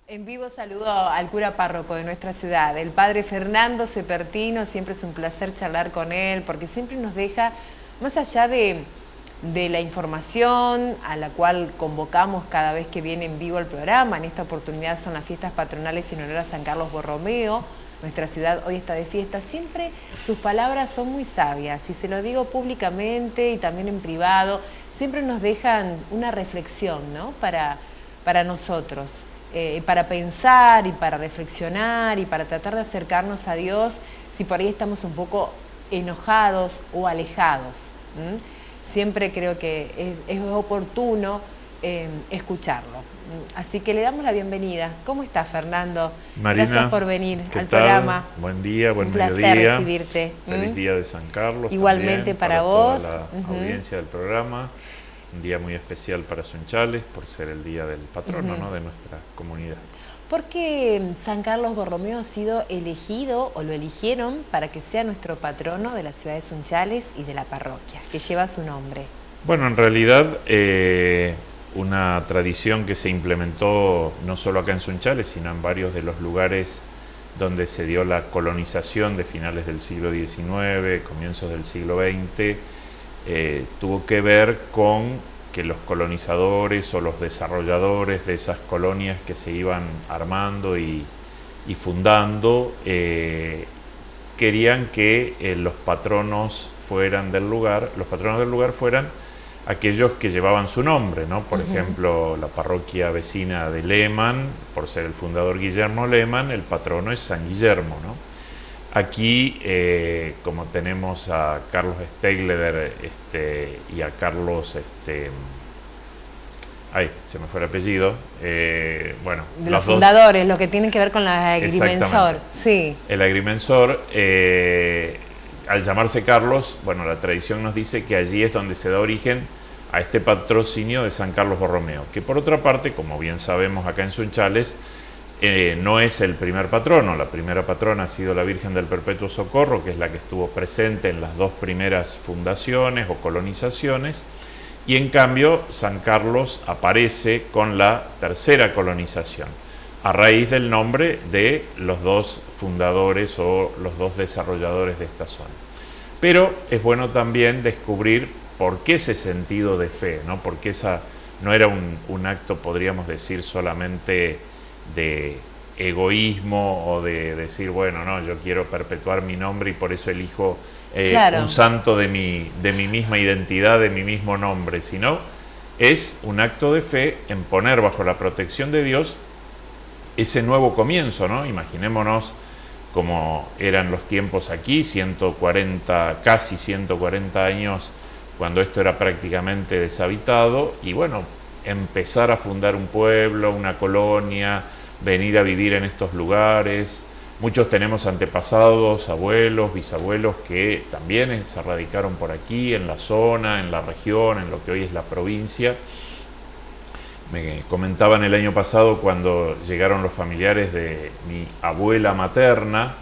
En vivo saludo al cura párroco de nuestra ciudad, el padre Fernando Sepertino. Siempre es un placer charlar con él porque siempre nos deja, más allá de la información a la cual convocamos cada vez que viene en vivo el programa. En esta oportunidad son las fiestas patronales en honor a San Carlos Borromeo. Nuestra ciudad hoy está de fiesta. Siempre sus palabras son muy sabias, y se lo digo públicamente y también en privado. Siempre nos dejan una reflexión, ¿no? para nosotros. Para pensar y para reflexionar y para tratar de acercarnos a Dios si por ahí estamos un poco enojados o alejados. Siempre creo que es oportuno escucharlo. Así que le damos la bienvenida. ¿Cómo estás, Fernando? Marina, gracias por venir al tal? programa. Buen día, buen mediodía. Un placer recibirte. Feliz día de San Carlos. Igualmente también, para vos. Toda la audiencia del programa. Un día muy especial para Sunchales por ser el día del patrono, ¿no?, de nuestra comunidad. ¿Por qué San Carlos Borromeo ha sido elegido o lo eligieron para que sea nuestro patrono de la ciudad de Sunchales y de la parroquia que lleva su nombre? Bueno, en realidad una tradición que se implementó no solo acá en Sunchales, sino en varios de los lugares donde se dio la colonización de finales del siglo XIX, comienzos del siglo XX, tuvo que ver con que los colonizadores o los desarrolladores de esas colonias que se iban armando y fundando querían que los patronos del lugar fueran aquellos que llevaban su nombre, ¿no? Por ejemplo, la parroquia vecina de Lehmann, por ser el fundador Guillermo Lehmann, el patrono es San Guillermo, ¿no? Aquí, como tenemos a Carlos Stegleder y a Carlos, se me fue el apellido, bueno, de los fundadores, lo que tienen que ver con la agrimensor. Sí. El agrimensor, al llamarse Carlos, bueno, la tradición nos dice que allí es donde se da origen a este patrocinio de San Carlos Borromeo, que por otra parte, como bien sabemos acá en Sunchales, no es el primer patrono. La primera patrona ha sido la Virgen del Perpetuo Socorro, que es la que estuvo presente en las dos primeras fundaciones o colonizaciones, y en cambio San Carlos aparece con la tercera colonización, a raíz del nombre de los dos fundadores o los dos desarrolladores de esta zona. Pero es bueno también descubrir por qué ese sentido de fe, ¿no? Porque esa no era un acto, podríamos decir, solamente de egoísmo o de decir, bueno, no, yo quiero perpetuar mi nombre y por eso elijo un santo de mi misma identidad, de mi mismo nombre, sino es un acto de fe en poner bajo la protección de Dios ese nuevo comienzo, ¿no? Imaginémonos cómo eran los tiempos aquí, casi 140 años, cuando esto era prácticamente deshabitado, y bueno, empezar a fundar un pueblo, una colonia, venir a vivir en estos lugares. Muchos tenemos antepasados, abuelos, bisabuelos que también se radicaron por aquí, en la zona, en la región, en lo que hoy es la provincia. Me comentaban el año pasado, cuando llegaron los familiares de mi abuela materna,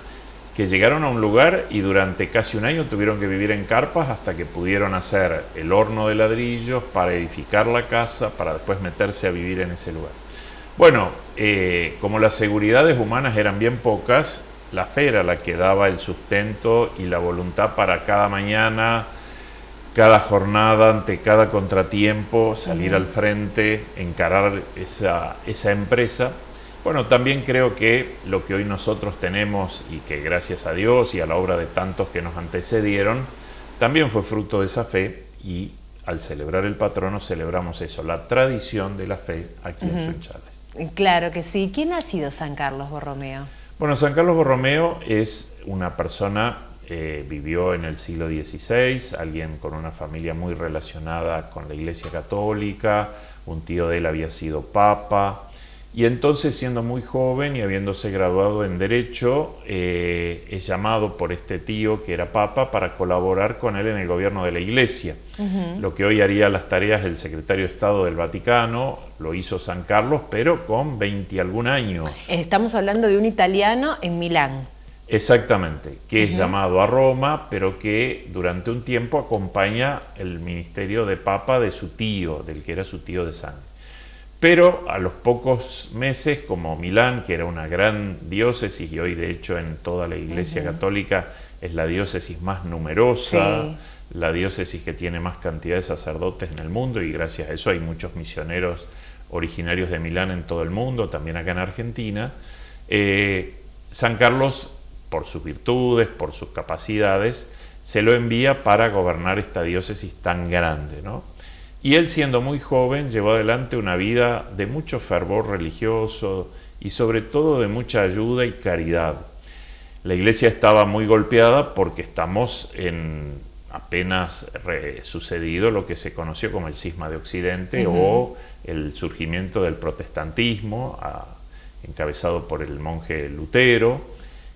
que llegaron a un lugar y durante casi un año tuvieron que vivir en carpas hasta que pudieron hacer el horno de ladrillos para edificar la casa, para después meterse a vivir en ese lugar. Bueno, como las seguridades humanas eran bien pocas, la fe era la que daba el sustento y la voluntad para cada mañana, cada jornada, ante cada contratiempo, salir al frente, encarar esa empresa. Bueno, también creo que lo que hoy nosotros tenemos, y que gracias a Dios y a la obra de tantos que nos antecedieron, también fue fruto de esa fe, y al celebrar el patrono celebramos eso, la tradición de la fe aquí en Sunchales. Claro que sí. ¿Quién ha sido San Carlos Borromeo? Bueno, San Carlos Borromeo es una persona, vivió en el siglo XVI, alguien con una familia muy relacionada con la Iglesia Católica, un tío de él había sido papa, y entonces, siendo muy joven y habiéndose graduado en Derecho, es llamado por este tío que era papa para colaborar con él en el gobierno de la Iglesia. Lo que hoy haría las tareas del secretario de Estado del Vaticano, lo hizo San Carlos, pero con 20 y algún años. Estamos hablando de un italiano en Milán. Exactamente, que es llamado a Roma, pero que durante un tiempo acompaña el ministerio de papa de su tío, del que era su tío de sangre. Pero a los pocos meses, como Milán, que era una gran diócesis, y hoy de hecho en toda la Iglesia Católica es la diócesis más numerosa, Sí. la diócesis que tiene más cantidad de sacerdotes en el mundo, y gracias a eso hay muchos misioneros originarios de Milán en todo el mundo, también acá en Argentina. San Carlos, por sus virtudes, por sus capacidades, se lo envía para gobernar esta diócesis tan grande, ¿no? Y él, siendo muy joven, llevó adelante una vida de mucho fervor religioso y sobre todo de mucha ayuda y caridad. La iglesia estaba muy golpeada porque estamos en apenas sucedido lo que se conoció como el cisma de Occidente o el surgimiento del protestantismo, encabezado por el monje Lutero.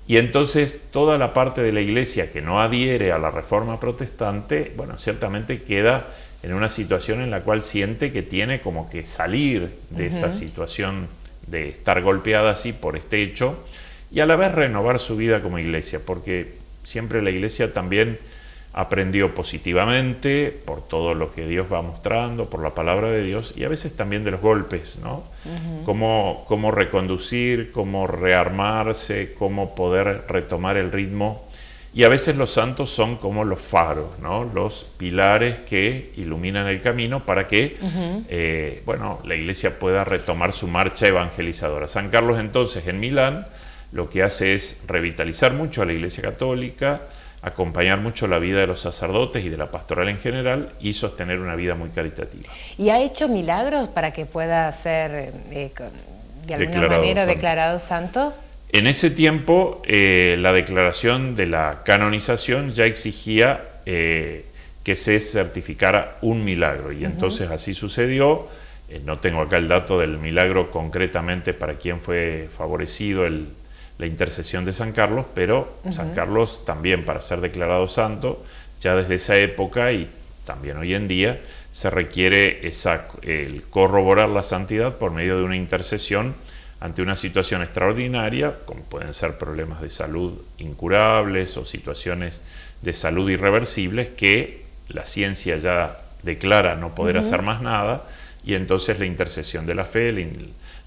Y entonces toda la parte de la iglesia que no adhiere a la reforma protestante, bueno, ciertamente queda en una situación en la cual siente que tiene como que salir de esa situación de estar golpeada así por este hecho y a la vez renovar su vida como iglesia, porque siempre la iglesia también aprendió positivamente por todo lo que Dios va mostrando, por la palabra de Dios y a veces también de los golpes, ¿no? Cómo reconducir, cómo rearmarse, cómo poder retomar el ritmo. Y a veces los santos son como los faros, ¿no? Los pilares que iluminan el camino para que la iglesia pueda retomar su marcha evangelizadora. San Carlos entonces en Milán lo que hace es revitalizar mucho a la iglesia católica, acompañar mucho la vida de los sacerdotes y de la pastoral en general y sostener una vida muy caritativa. ¿Y ha hecho milagros para que pueda ser de alguna manera declarado santo? En ese tiempo, la declaración de la canonización ya exigía que se certificara un milagro, y entonces así sucedió. No tengo acá el dato del milagro concretamente para quién fue favorecido la intercesión de San Carlos, pero San Carlos también, para ser declarado santo, ya desde esa época y también hoy en día, se requiere el corroborar la santidad por medio de una intercesión ante una situación extraordinaria, como pueden ser problemas de salud incurables o situaciones de salud irreversibles que la ciencia ya declara no poder hacer más nada, y entonces la intercesión de la fe,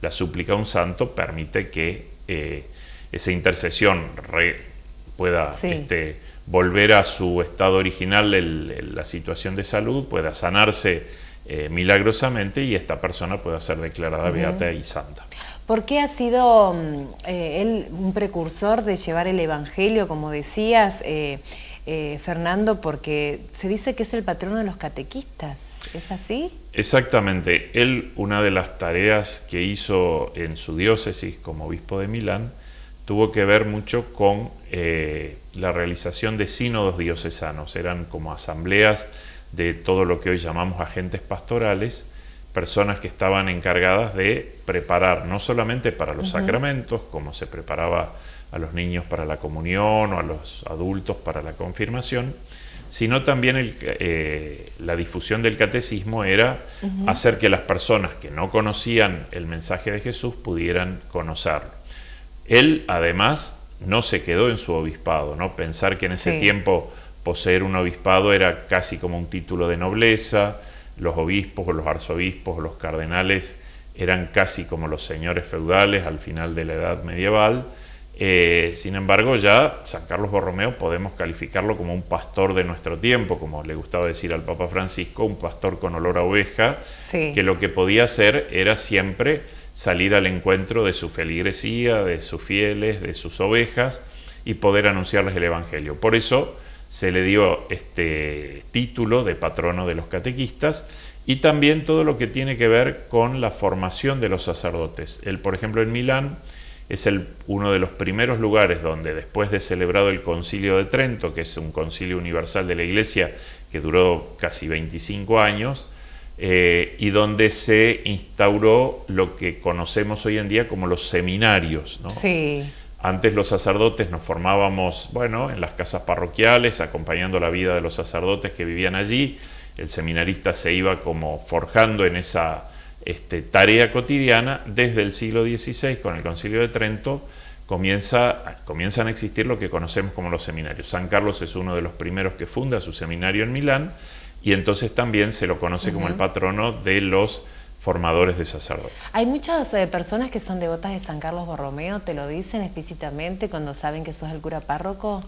la súplica a un santo, permite que esa intercesión pueda volver a su estado original, la situación de salud, pueda sanarse milagrosamente y esta persona pueda ser declarada beata y santa. ¿Por qué ha sido él un precursor de llevar el Evangelio, como decías, Fernando? Porque se dice que es el patrono de los catequistas, ¿es así? Exactamente. Él, una de las tareas que hizo en su diócesis como obispo de Milán, tuvo que ver mucho con la realización de sínodos diocesanos. Eran como asambleas de todo lo que hoy llamamos agentes pastorales, personas que estaban encargadas de preparar no solamente para los sacramentos, como se preparaba a los niños para la comunión o a los adultos para la confirmación, sino también la difusión del catecismo era hacer que las personas que no conocían el mensaje de Jesús pudieran conocerlo. Él además no se quedó en su obispado, ¿no? Pensar que en ese tiempo poseer un obispado era casi como un título de nobleza. Los obispos o los arzobispos o los cardenales eran casi como los señores feudales al final de la Edad Medieval. Sin embargo, ya San Carlos Borromeo podemos calificarlo como un pastor de nuestro tiempo, como le gustaba decir al Papa Francisco, un pastor con olor a oveja, que lo que podía hacer era siempre salir al encuentro de su feligresía, de sus fieles, de sus ovejas y poder anunciarles el Evangelio. Por eso se le dio este título de patrono de los catequistas y también todo lo que tiene que ver con la formación de los sacerdotes. Él, por ejemplo, en Milán es uno de los primeros lugares donde, después de celebrado el Concilio de Trento, que es un concilio universal de la Iglesia que duró casi 25 años, y donde se instauró lo que conocemos hoy en día como los seminarios, ¿no? Sí. Antes los sacerdotes nos formábamos, en las casas parroquiales, acompañando la vida de los sacerdotes que vivían allí. El seminarista se iba como forjando en esa tarea cotidiana. Desde el siglo XVI, con el Concilio de Trento, comienzan a existir lo que conocemos como los seminarios. San Carlos es uno de los primeros que funda su seminario en Milán, y entonces también se lo conoce como el patrono de los formadores de sacerdotes. Hay muchas personas que son devotas de San Carlos Borromeo, ¿te lo dicen explícitamente cuando saben que sos el cura párroco?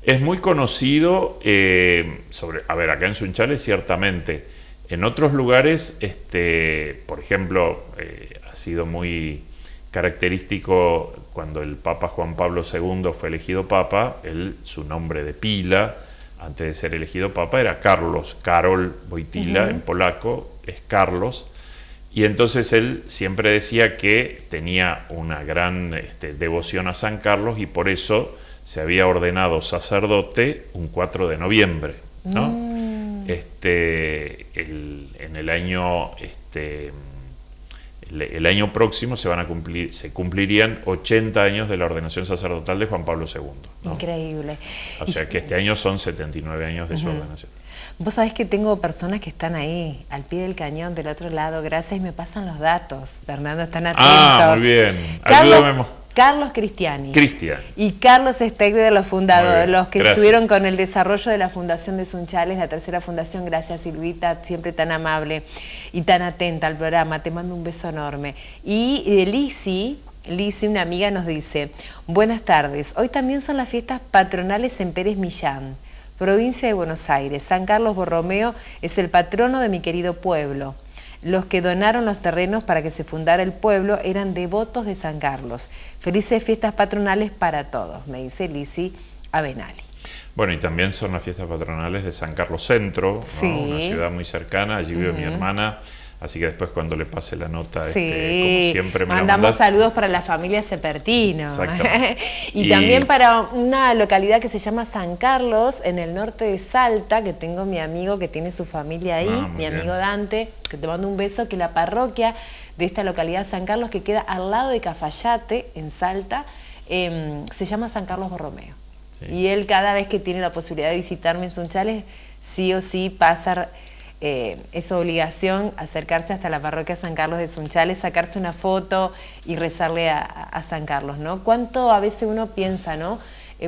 Es muy conocido, acá en Sunchales ciertamente. En otros lugares, por ejemplo, ha sido muy característico cuando el Papa Juan Pablo II fue elegido Papa, su nombre de pila, antes de ser elegido Papa, era Carlos, Karol Wojtyła, en polaco es Carlos, y entonces él siempre decía que tenía una gran devoción a San Carlos, y por eso se había ordenado sacerdote un 4 de noviembre, ¿no? En el año el año próximo se cumplirían 80 años de la ordenación sacerdotal de Juan Pablo II, ¿no? Increíble. O sea que este año son 79 años de su ordenación. Vos sabés que tengo personas que están ahí, al pie del cañón, del otro lado, gracias, y me pasan los datos. Fernando, están atentos. Ah, muy bien. Ayúdame. Carlos Cristiani. Cristian. Y Carlos Stegre, de los fundadores, los que gracias. estuvieron con el desarrollo de la Fundación de Sunchales, la tercera fundación. Gracias, Silvita, siempre tan amable y tan atenta al programa. Te mando un beso enorme. Y Lisi, una amiga, nos dice: buenas tardes, hoy también son las fiestas patronales en Pérez Millán, provincia de Buenos Aires. San Carlos Borromeo es el patrono de mi querido pueblo. Los que donaron los terrenos para que se fundara el pueblo eran devotos de San Carlos. Felices fiestas patronales para todos, me dice Lisi Abenali. Bueno, y también son las fiestas patronales de San Carlos Centro, ¿no? Sí. Una ciudad muy cercana, allí vive mi hermana. Así que después, cuando le pase la nota, como siempre me mandamos saludos para la familia Sepertino. Exacto. y también para una localidad que se llama San Carlos, en el norte de Salta, que tengo mi amigo que tiene su familia ahí, mi amigo Dante, que te mando un beso, que la parroquia de esta localidad San Carlos, que queda al lado de Cafayate, en Salta, se llama San Carlos Borromeo. Sí. Y él, cada vez que tiene la posibilidad de visitarme en Sunchales, sí o sí pasa... es su obligación acercarse hasta la parroquia San Carlos de Sunchales, sacarse una foto y rezarle a San Carlos, ¿no? Cuánto a veces uno piensa, ¿no?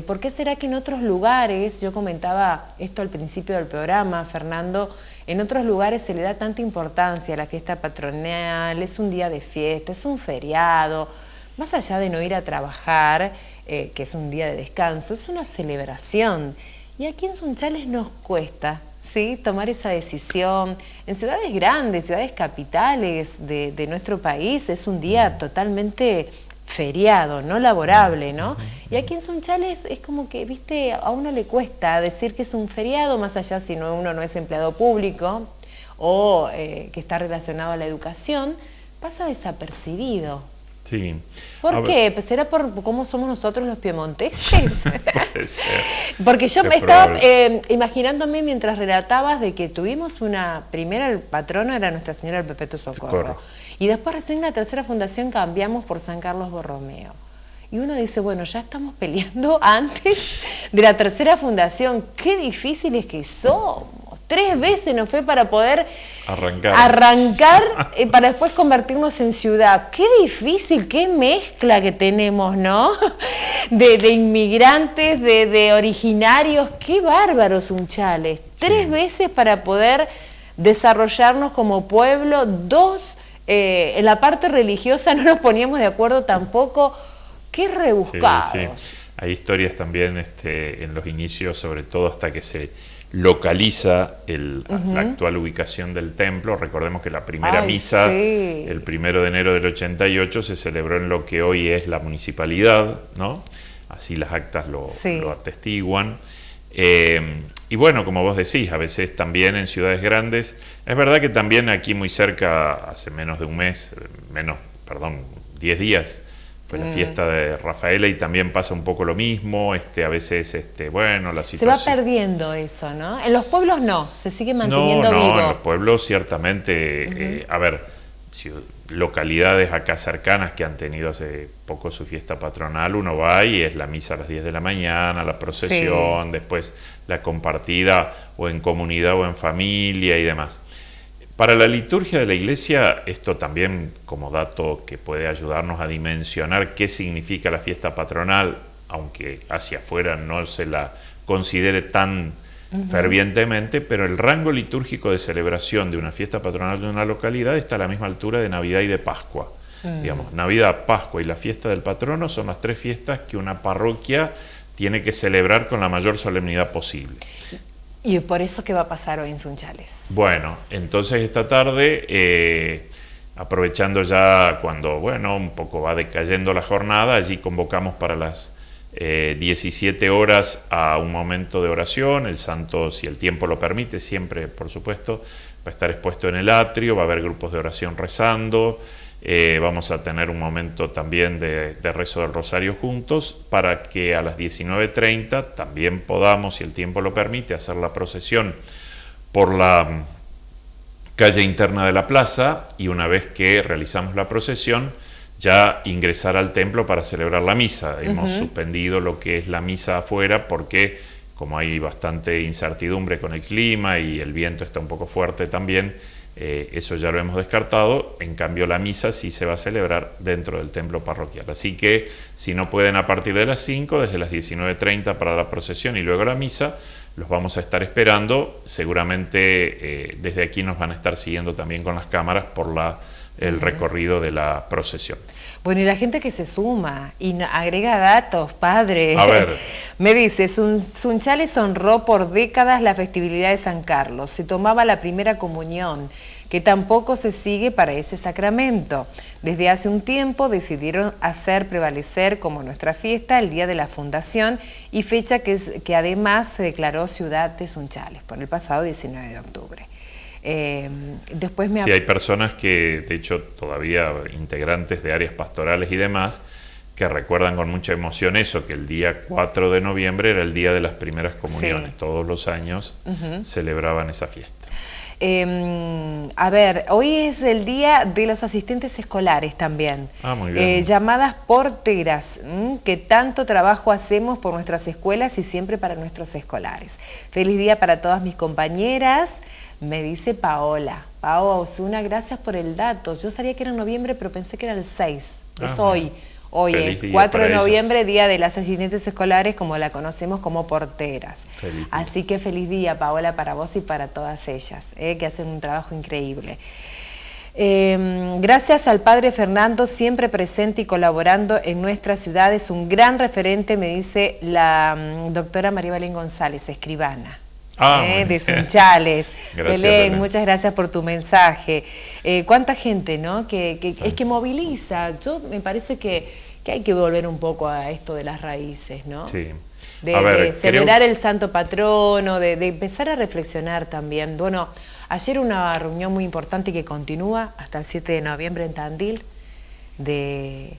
¿Por qué será que en otros lugares, yo comentaba esto al principio del programa, Fernando, en otros lugares se le da tanta importancia a la fiesta patronal, es un día de fiesta, es un feriado, más allá de no ir a trabajar, que es un día de descanso, es una celebración, y aquí en Sunchales nos cuesta, ¿sí?, tomar esa decisión. En ciudades grandes, ciudades capitales de nuestro país, es un día totalmente feriado, no laborable, ¿no? Y aquí en Sunchales es como que, viste, a uno le cuesta decir que es un feriado, más allá si uno no es empleado público o que está relacionado a la educación, pasa desapercibido. Sí. ¿Por qué? ¿Será por cómo somos nosotros los piemonteses? Puede ser. Porque yo me estaba imaginándome mientras relatabas de que tuvimos una primera, el patrono era Nuestra Señora del Perpetuo Socorro. Y después recién en la tercera fundación cambiamos por San Carlos Borromeo. Y uno dice, bueno, ya estamos peleando antes de la tercera fundación. Qué difíciles que somos. 3 veces nos fue para poder arrancar para después convertirnos en ciudad. Qué difícil, qué mezcla que tenemos, ¿no? De inmigrantes, de originarios. Qué bárbaros, Sunchales. 3 veces para poder desarrollarnos como pueblo. 2, en la parte religiosa no nos poníamos de acuerdo tampoco. Qué rebuscados. Sí. Hay historias también en los inicios, sobre todo hasta que se localiza la actual ubicación del templo. Recordemos que la primera misa, el 1 de enero del 88, se celebró en lo que hoy es la municipalidad, ¿no? Así las actas lo atestiguan. Y bueno, como vos decís, a veces también en ciudades grandes, es verdad que también aquí muy cerca, hace menos de un mes, 10 días, fue la fiesta de Rafaela, y también pasa un poco lo mismo, a veces, la situación... Se va perdiendo eso, ¿no? En los pueblos no, se sigue manteniendo vivo. No, en los pueblos ciertamente, localidades acá cercanas que han tenido hace poco su fiesta patronal, uno va y es la misa a las 10 de la mañana, la procesión, después la compartida o en comunidad o en familia y demás. Para la liturgia de la Iglesia, esto también como dato que puede ayudarnos a dimensionar qué significa la fiesta patronal, aunque hacia afuera no se la considere tan fervientemente, pero el rango litúrgico de celebración de una fiesta patronal de una localidad está a la misma altura de Navidad y de Pascua. Digamos, Navidad, Pascua y la fiesta del patrono son las 3 fiestas que una parroquia tiene que celebrar con la mayor solemnidad posible. ¿Y por eso qué va a pasar hoy en Sunchales? Bueno, entonces esta tarde, aprovechando ya cuando, bueno, un poco va decayendo la jornada, allí convocamos para las 17 horas a un momento de oración. El santo, si el tiempo lo permite, siempre, por supuesto, va a estar expuesto en el atrio, va a haber grupos de oración rezando. Vamos a tener un momento también de rezo del rosario juntos para que a las 19:30 también podamos, si el tiempo lo permite, hacer la procesión por la calle interna de la plaza y una vez que realizamos la procesión ya ingresar al templo para celebrar la misa. Hemos suspendido lo que es la misa afuera porque como hay bastante incertidumbre con el clima y el viento está un poco fuerte también, eso ya lo hemos descartado. En cambio la misa sí se va a celebrar dentro del templo parroquial, así que si no pueden a partir de las 5, desde las 19:30 para la procesión y luego la misa, los vamos a estar esperando. Seguramente desde aquí nos van a estar siguiendo también con las cámaras por el recorrido de la procesión. Bueno, y la gente que se suma y agrega datos, padre. A ver. Me dice, Sunchales honró por décadas la festividad de San Carlos. Se tomaba la primera comunión, que tampoco se sigue para ese sacramento. Desde hace un tiempo decidieron hacer prevalecer como nuestra fiesta el día de la fundación y fecha que además se declaró ciudad de Sunchales por el pasado 19 de octubre. Después sí, hay personas que, de hecho, todavía integrantes de áreas pastorales y demás, que recuerdan con mucha emoción eso, que el día 4 de noviembre era el día de las primeras comuniones. Sí. Todos los años celebraban esa fiesta. A ver, hoy es el día de los asistentes escolares también. Ah, muy bien. Llamadas porteras, que tanto trabajo hacemos por nuestras escuelas y siempre para nuestros escolares. Feliz día para todas mis compañeras. Me dice Paola. Paola Osuna, gracias por el dato. Yo sabía que era en noviembre, pero pensé que era el 6. Es hoy. Hoy es 4 de noviembre, día de las asistentes escolares, como la conocemos como porteras. Así que feliz día, Paola, para vos y para todas ellas, que hacen un trabajo increíble. Gracias al padre Fernando, siempre presente y colaborando en nuestra ciudad. Es un gran referente, me dice la doctora María Belén González, escribana. De Sunchales. Belén, muchas gracias por tu mensaje. Cuánta gente, ¿no? Que es que moviliza. Yo me parece que hay que volver un poco a esto de las raíces, ¿no? Sí. De celebrar el santo patrono, de empezar a reflexionar también. Bueno, ayer una reunión muy importante que continúa hasta el 7 de noviembre en Tandil, de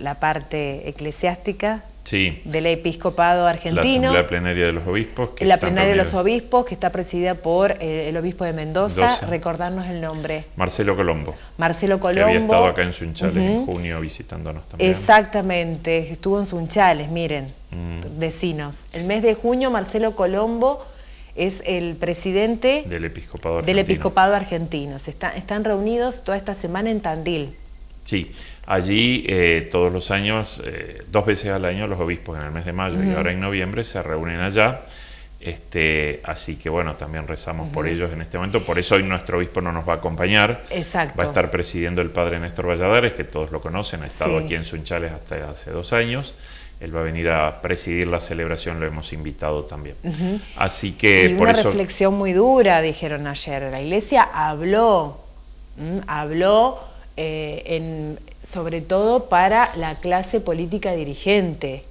la parte eclesiástica. Sí. Del episcopado argentino. La Asamblea Plenaria de los Obispos. La Plenaria de los Obispos, que está presidida por el obispo de Mendoza. Recordarnos el nombre. Marcelo Colombo. Marcelo Colombo. Que había estado acá en Sunchales en junio visitándonos también. Exactamente, estuvo en Sunchales, miren, vecinos. El mes de junio, Marcelo Colombo es el presidente del episcopado argentino. Están reunidos toda esta semana en Tandil. Sí, allí todos los años, 2 veces al año, los obispos en el mes de mayo y ahora en noviembre se reúnen allá. Así que bueno, también rezamos por ellos en este momento. Por eso hoy nuestro obispo no nos va a acompañar. Exacto. Va a estar presidiendo el padre Néstor Valladares, que todos lo conocen, ha estado aquí en Sunchales hasta hace 2 años. Él va a venir a presidir la celebración, lo hemos invitado también. Así que y por una reflexión muy dura, dijeron ayer. La Iglesia habló sobre todo para la clase política dirigente.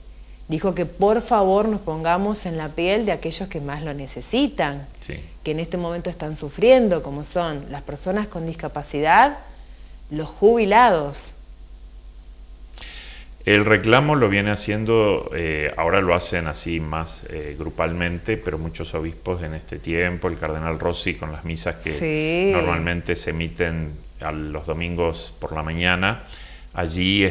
Dijo que por favor nos pongamos en la piel de aquellos que más lo necesitan, que en este momento están sufriendo, como son las personas con discapacidad, los jubilados. El reclamo lo viene haciendo, ahora lo hacen así más grupalmente, pero muchos obispos en este tiempo, el cardenal Rossi con las misas que normalmente se emiten a los domingos por la mañana, allí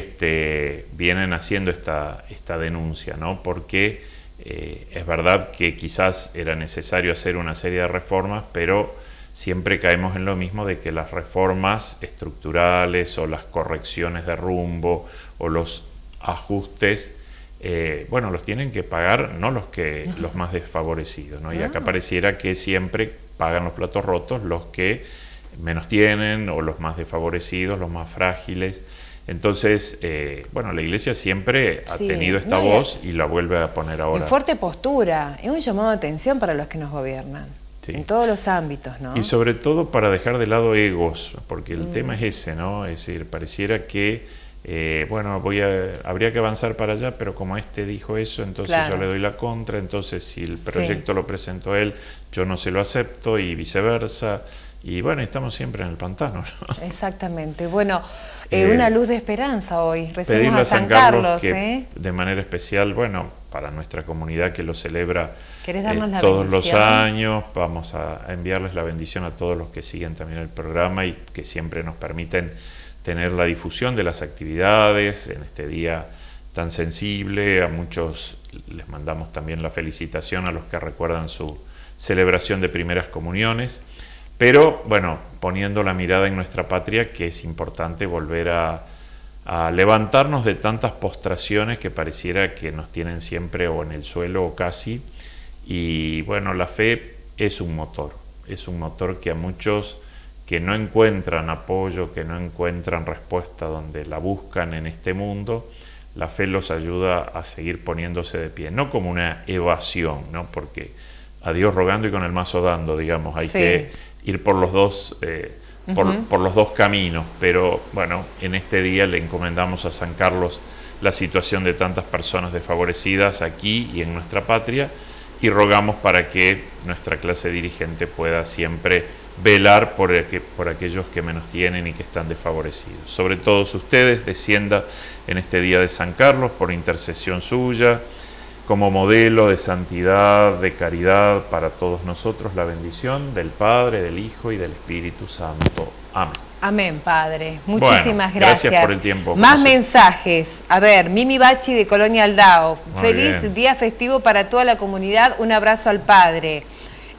vienen haciendo esta denuncia, ¿no? Porque es verdad que quizás era necesario hacer una serie de reformas, pero siempre caemos en lo mismo de que las reformas estructurales o las correcciones de rumbo o los ajustes, bueno, los tienen que pagar no los más desfavorecidos, ¿no? Y acá pareciera que siempre pagan los platos rotos los que menos tienen o los más desfavorecidos, los más frágiles. Entonces, bueno, la Iglesia siempre ha tenido esta voz y la vuelve a poner ahora. En fuerte postura, es un llamado de atención para los que nos gobiernan, en todos los ámbitos, ¿no? Y sobre todo para dejar de lado egos, porque el tema es ese, ¿no? Es decir, pareciera que, bueno, habría que avanzar para allá, pero como este dijo eso, entonces yo le doy la contra, entonces si el proyecto lo presentó él, yo no se lo acepto y viceversa. Y bueno, estamos siempre en el pantano, ¿no? Exactamente. Bueno, una luz de esperanza hoy. Recemos a San Carlos que de manera especial, bueno, para nuestra comunidad que lo celebra todos los años, vamos a enviarles la bendición a todos los que siguen también el programa y que siempre nos permiten tener la difusión de las actividades en este día tan sensible. A muchos les mandamos también la felicitación a los que recuerdan su celebración de primeras comuniones. Pero, bueno, poniendo la mirada en nuestra patria, que es importante volver a levantarnos de tantas postraciones que pareciera que nos tienen siempre o en el suelo o casi. Y, bueno, la fe es un motor que a muchos que no encuentran apoyo, que no encuentran respuesta donde la buscan en este mundo, la fe los ayuda a seguir poniéndose de pie. No como una evasión, ¿no? Porque a Dios rogando y con el mazo dando, digamos, hay que ir por los dos por los dos caminos, pero bueno, en este día le encomendamos a San Carlos la situación de tantas personas desfavorecidas aquí y en nuestra patria y rogamos para que nuestra clase dirigente pueda siempre velar por aquellos que menos tienen y que están desfavorecidos. Sobre todos ustedes, descienda en este día de San Carlos por intercesión suya, como modelo de santidad, de caridad para todos nosotros, la bendición del Padre, del Hijo y del Espíritu Santo. Amén. Amén, Padre. Muchísimas gracias. Gracias por el tiempo. Más mensajes. A ver, Mimi Bachi de Colonia Aldao. Feliz bien. Día festivo para toda la comunidad. Un abrazo al Padre.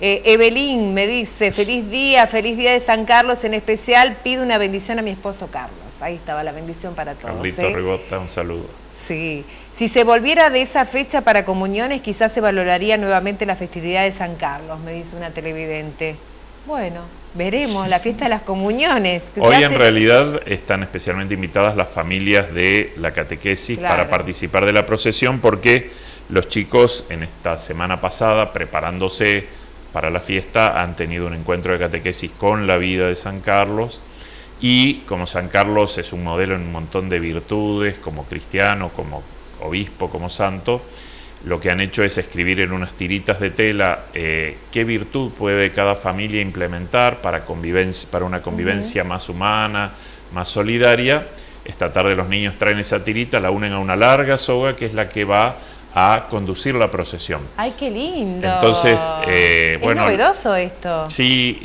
Evelyn me dice, feliz día de San Carlos, en especial pido una bendición a mi esposo Carlos. Ahí estaba la bendición para todos. Carlito Rigota, un saludo. Sí, si se volviera de esa fecha para comuniones, quizás se valoraría nuevamente la festividad de San Carlos, me dice una televidente. Bueno, veremos, la fiesta de las comuniones. Hoy en realidad están especialmente invitadas las familias de la catequesis para participar de la procesión, porque los chicos en esta semana pasada, preparándose para la fiesta, han tenido un encuentro de catequesis con la vida de San Carlos, y como San Carlos es un modelo en un montón de virtudes, como cristiano, como obispo, como santo, lo que han hecho es escribir en unas tiritas de tela qué virtud puede cada familia implementar para una convivencia más humana, más solidaria. Esta tarde los niños traen esa tirita, la unen a una larga soga que es la que va a conducir la procesión. ¡Ay, qué lindo! Entonces, bueno, es novedoso esto. Sí,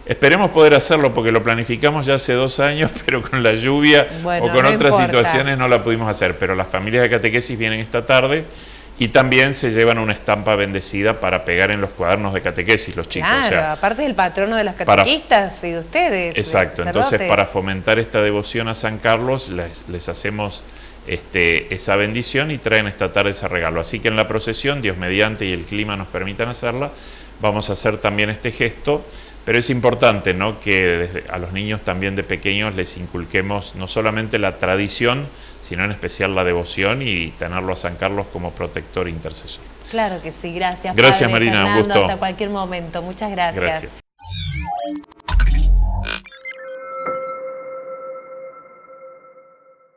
esperemos poder hacerlo porque lo planificamos ya hace 2 años, pero con la lluvia o con otras situaciones no la pudimos hacer. Pero las familias de catequesis vienen esta tarde y también se llevan una estampa bendecida para pegar en los cuadernos de catequesis los chicos. Claro, o sea, aparte del patrono de las catequistas y de ustedes. Exacto, entonces para fomentar esta devoción a San Carlos les hacemos esa bendición y traen esta tarde ese regalo. Así que en la procesión, Dios mediante y el clima nos permitan hacerla, vamos a hacer también este gesto. Pero es importante, ¿no?, que a los niños también de pequeños les inculquemos no solamente la tradición, sino en especial la devoción y tenerlo a San Carlos como protector e intercesor. Claro que sí, gracias. Gracias, Padre Marina, Fernando, un gusto. hasta cualquier momento. Muchas gracias. Gracias.